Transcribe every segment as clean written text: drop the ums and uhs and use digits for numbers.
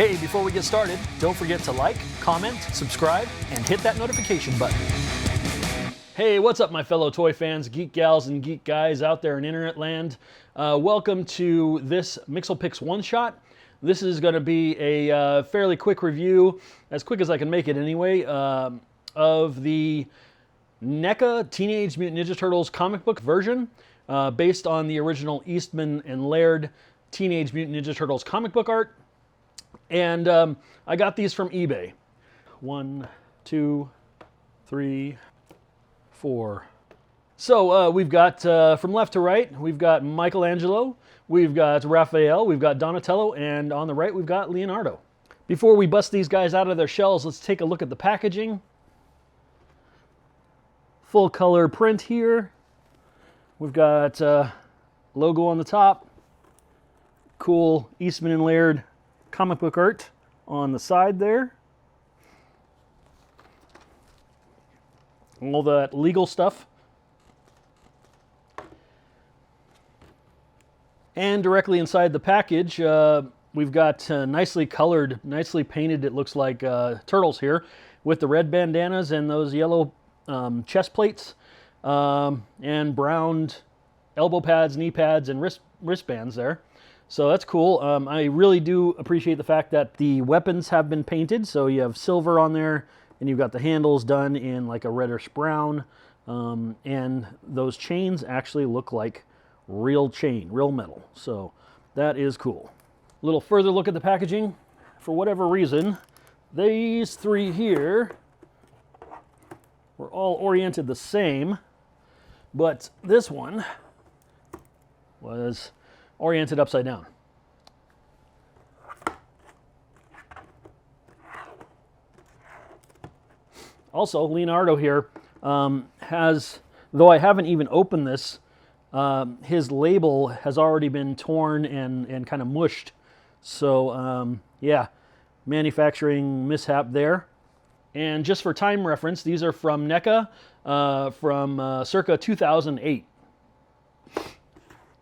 Hey, before we get started, don't forget to like, comment, subscribe, and hit that notification button. Hey, what's up, my fellow toy fans, geek gals, and geek guys out there in internet land? Welcome to this MixelPix one-shot. This is going to be a fairly quick review, as quick as I can make it anyway, of the Neca Teenage Mutant Ninja Turtles comic book version, based on the original Eastman and Laird Teenage Mutant Ninja Turtles comic book art. And I got these from eBay. 1, 2, 3, 4. So we've got, from left to right, we've got Michelangelo, we've got Raphael, we've got Donatello, and on the right we've got Leonardo. Before we bust these guys out of their shells, let's take a look at the packaging. Full color print here. We've got logo on the top. Cool Eastman and Laird comic book art on the side there. All that legal stuff. And directly inside the package, we've got nicely colored, nicely painted, it looks like, turtles here, with the red bandanas and those yellow chest plates, and browned elbow pads, knee pads, and wristbands there. So that's cool. I really do appreciate the fact that the weapons have been painted. So you have silver on there, and you've got the handles done in like a reddish brown. And those chains actually look like real chain, real metal. So that is cool. A little further look at the packaging. For whatever reason, these three here were all oriented the same, but this one was oriented upside down. Also, Leonardo here has, though I haven't even opened this, his label has already been torn and kind of mushed. So, yeah, manufacturing mishap there. And just for time reference, these are from Neca from circa 2008.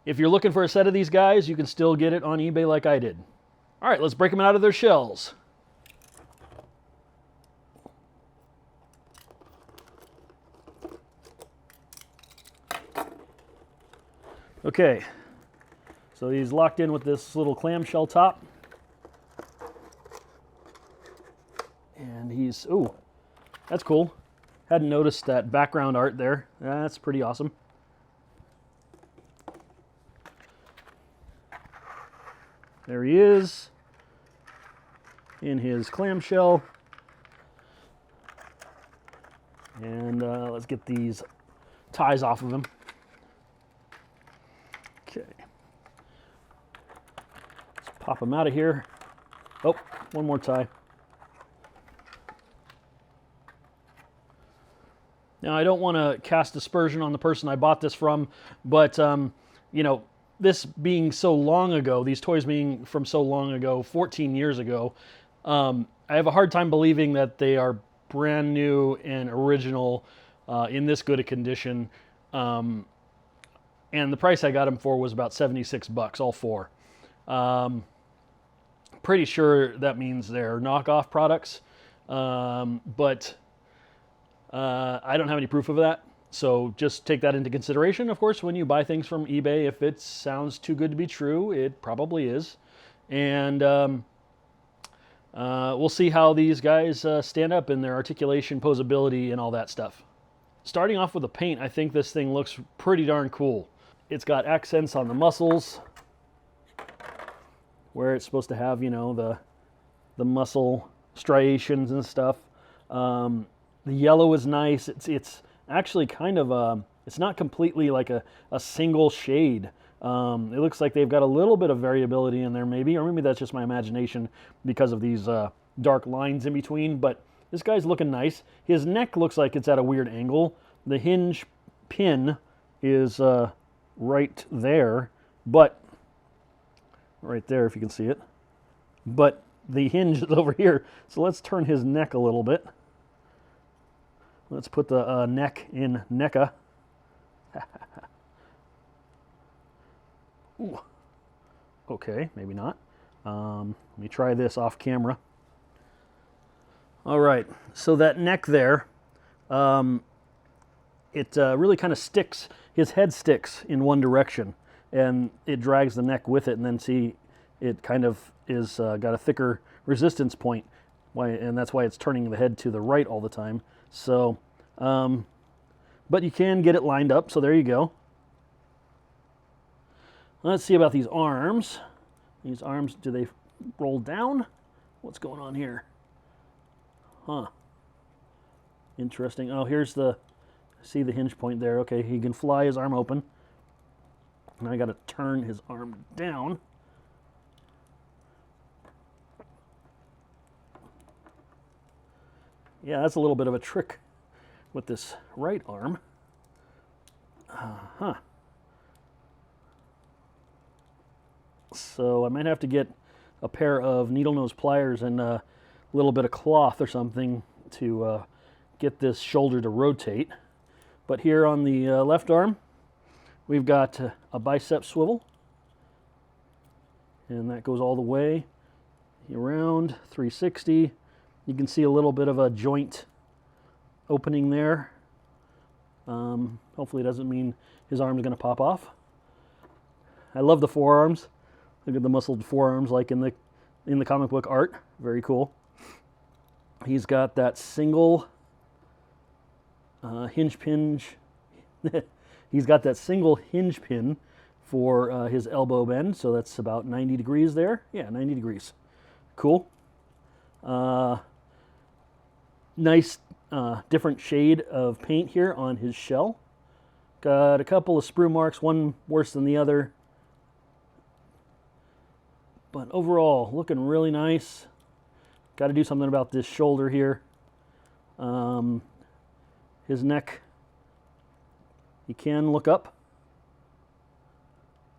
If you're looking for a set of these guys, you can still get it on eBay like I did. All right, let's break them out of their shells. Okay, so he's locked in with this little clamshell top. And he's, ooh, that's cool. Hadn't noticed that background art there. That's pretty awesome. There he is in his clamshell. And let's get these ties off of him. Okay. Let's pop him out of here. Oh, one more tie. Now, I don't want to cast aspersion on the person I bought this from, but, you know, this being so long ago, these toys being from so long ago, 14 years ago, I have a hard time believing that they are brand new and original in this good a condition. And the price I got them for was about 76 bucks, all four. Pretty sure that means they're knockoff products, but I don't have any proof of that. So just take that into consideration, of course, when you buy things from eBay. If it sounds too good to be true, it probably is. And we'll see how these guys stand up in their articulation, posability, and all that stuff. Starting off with the paint, I think this thing looks pretty darn cool. It's got accents on the muscles, where it's supposed to have, you know, the muscle striations and stuff. The yellow is nice. It's actually kind of it's not completely like a single shade. It looks like they've got a little bit of variability in there, maybe, or maybe that's just my imagination because of these dark lines in between. But this guy's looking nice. His neck looks like it's at a weird angle. The hinge pin is right there, but right there, if you can see it. But the hinge is over here. So let's turn his neck a little bit. Let's put the neck in Neca. Ooh. Okay, maybe not. Let me try this off camera. All right, so that neck there, it really kind of sticks, his head sticks in one direction, and it drags the neck with it, and then see, it kind of is got a thicker resistance point, and that's why it's turning the head to the right all the time. So, but you can get it lined up, so there you go. Let's see about these arms. These arms, do they roll down? What's going on here? Huh. Interesting. Oh, here's the, see the hinge point there. Okay, he can fly his arm open. Now I got to turn his arm down. Yeah, that's a little bit of a trick with this right arm. Huh. So I might have to get a pair of needle nose pliers and a little bit of cloth or something to get this shoulder to rotate. But here on the left arm, we've got a bicep swivel, and that goes all the way around 360. You can see a little bit of a joint opening there. Hopefully it doesn't mean his arm is going to pop off. I love the forearms. Look at the muscled forearms like in the comic book art. Very cool. He's got that single hinge pin. He's got that single hinge pin for his elbow bend, so that's about 90 degrees there. Yeah, 90 degrees. Cool. Nice different shade of paint here on his shell. Got a couple of sprue marks, one worse than the other. But overall, looking really nice. Got to do something about this shoulder here. His neck, he can look up.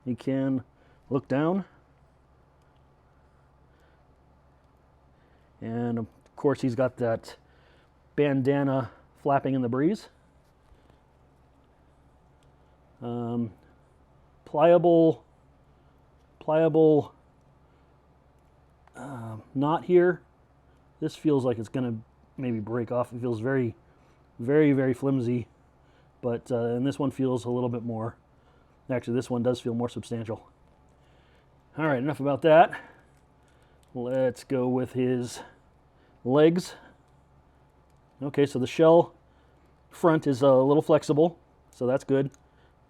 He can look down. And of course, he's got that bandana flapping in the breeze. Pliable knot here. This feels like it's going to maybe break off. It feels very, very, very flimsy. But and this one feels a little bit more. Actually, this one does feel more substantial. All right, enough about that. Let's go with his legs. Okay, so the shell front is a little flexible, so that's good.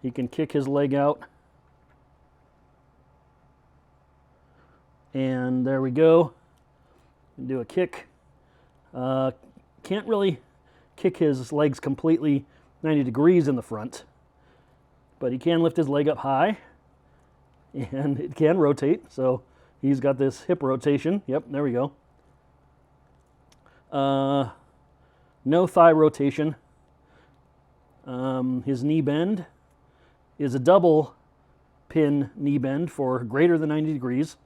He can kick his leg out. And there we go. Do a kick. Can't really kick his legs completely 90 degrees in the front, but he can lift his leg up high, and it can rotate. So he's got this hip rotation. Yep, there we go. No thigh rotation. His knee bend is a double pin knee bend for greater than 90 degrees.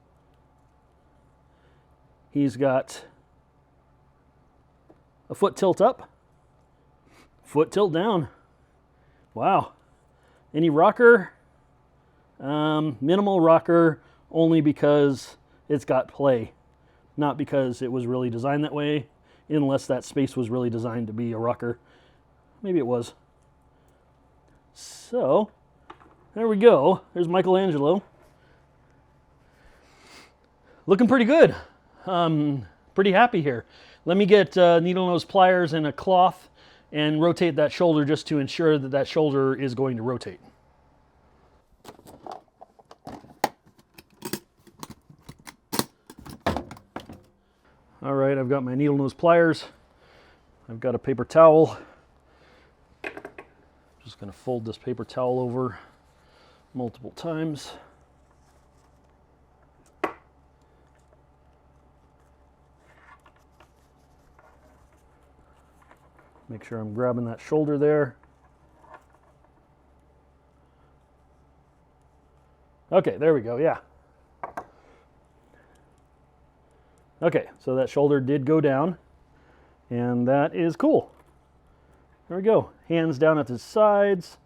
He's got a foot tilt up, foot tilt down. Wow. Any rocker? Minimal rocker, only because it's got play, not because it was really designed that way, unless that space was really designed to be a rocker. Maybe it was. So, there we go. There's Michelangelo. Looking pretty good. Pretty happy here. Let me get needle nose pliers and a cloth and rotate that shoulder just to ensure that that shoulder is going to rotate. All right, I've got my needle nose pliers. I've got a paper towel. Just going to fold this paper towel over multiple times. Make sure I'm grabbing that shoulder there. Okay, there we go, yeah. Okay, so that shoulder did go down, and that is cool. There we go. Hands down at his sides.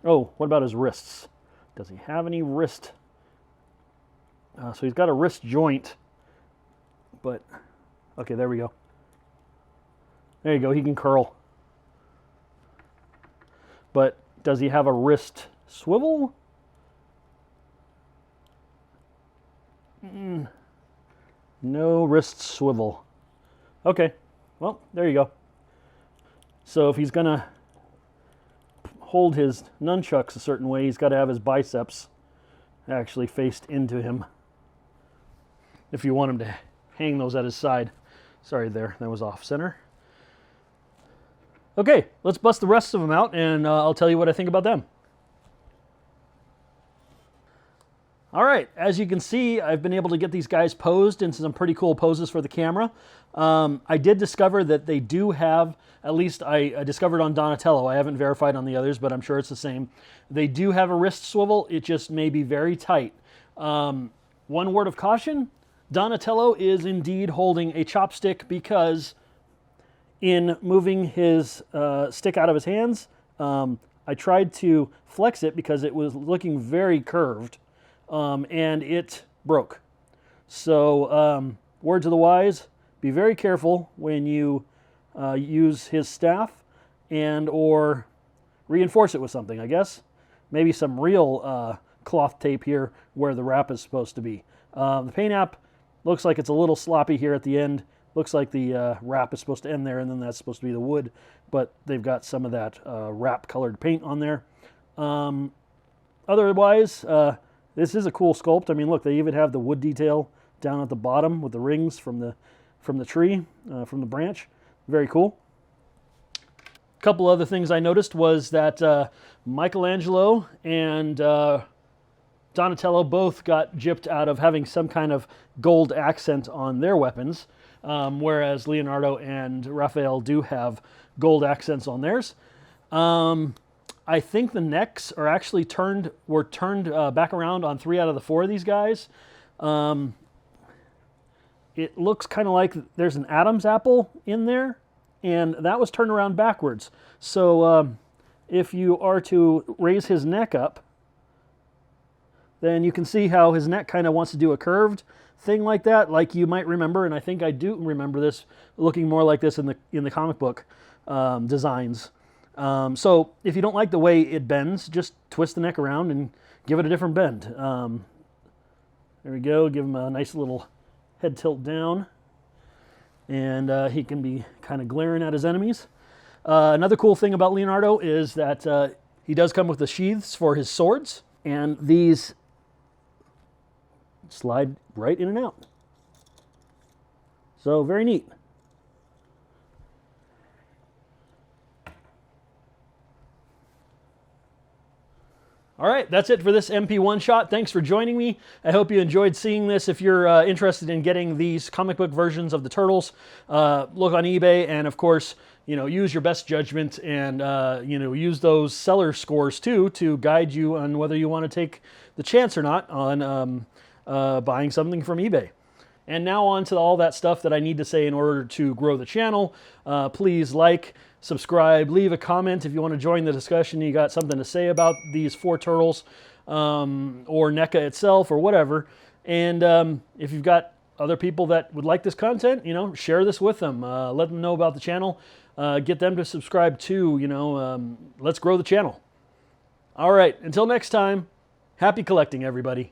Oh, what about his wrists? Does he have any wrist So he's got a wrist joint, but okay, there we go. There you go, he can curl. But does he have a wrist swivel? No wrist swivel. Okay, well, there you go. So if he's gonna hold his nunchucks a certain way, he's got to have his biceps actually faced into him if you want him to hang those at his side. Sorry there, that was off center. Okay, let's bust the rest of them out and I'll tell you what I think about them. All right, as you can see, I've been able to get these guys posed into some pretty cool poses for the camera. I did discover that they do have, at least I discovered on Donatello, I haven't verified on the others, but I'm sure it's the same. They do have a wrist swivel, it just may be very tight. One word of caution, Donatello is indeed holding a chopstick because in moving his stick out of his hands, I tried to flex it because it was looking very curved. And it broke. So, word to the wise, be very careful when you use his staff and or reinforce it with something, I guess. Maybe some real cloth tape here where the wrap is supposed to be. The paint app looks like it's a little sloppy here at the end. Looks like the wrap is supposed to end there and then that's supposed to be the wood, but they've got some of that wrap colored paint on there. Otherwise, this is a cool sculpt. I mean, look, they even have the wood detail down at the bottom with the rings from the tree, from the branch. Very cool. A couple other things I noticed was that Michelangelo and Donatello both got gypped out of having some kind of gold accent on their weapons, whereas Leonardo and Raphael do have gold accents on theirs. I think the necks are actually were turned back around on 3 out of the 4 of these guys. It looks kind of like there's an Adam's apple in there, and that was turned around backwards. So if you are to raise his neck up, then you can see how his neck kind of wants to do a curved thing like that, like you might remember, and I think I do remember this looking more like this in the comic book designs. So if you don't like the way it bends, just twist the neck around and give it a different bend. There we go. Give him a nice little head tilt down. And he can be kind of glaring at his enemies. Another cool thing about Leonardo is that he does come with the sheaths for his swords. And these slide right in and out. So very neat. All right, that's it for this MP1 shot. Thanks for joining me. I hope you enjoyed seeing this. If you're interested in getting these comic book versions of the Turtles, look on eBay, and of course, use your best judgment and use those seller scores too to guide you on whether you want to take the chance or not on buying something from eBay. And now on to all that stuff that I need to say in order to grow the channel. Please like, subscribe, leave a comment if you want to join the discussion. You got something to say about these 4 turtles or NECA itself or whatever. And if you've got other people that would like this content, share this with them. Let them know about the channel. Get them to subscribe too. Let's grow the channel. All right, until next time, happy collecting, everybody.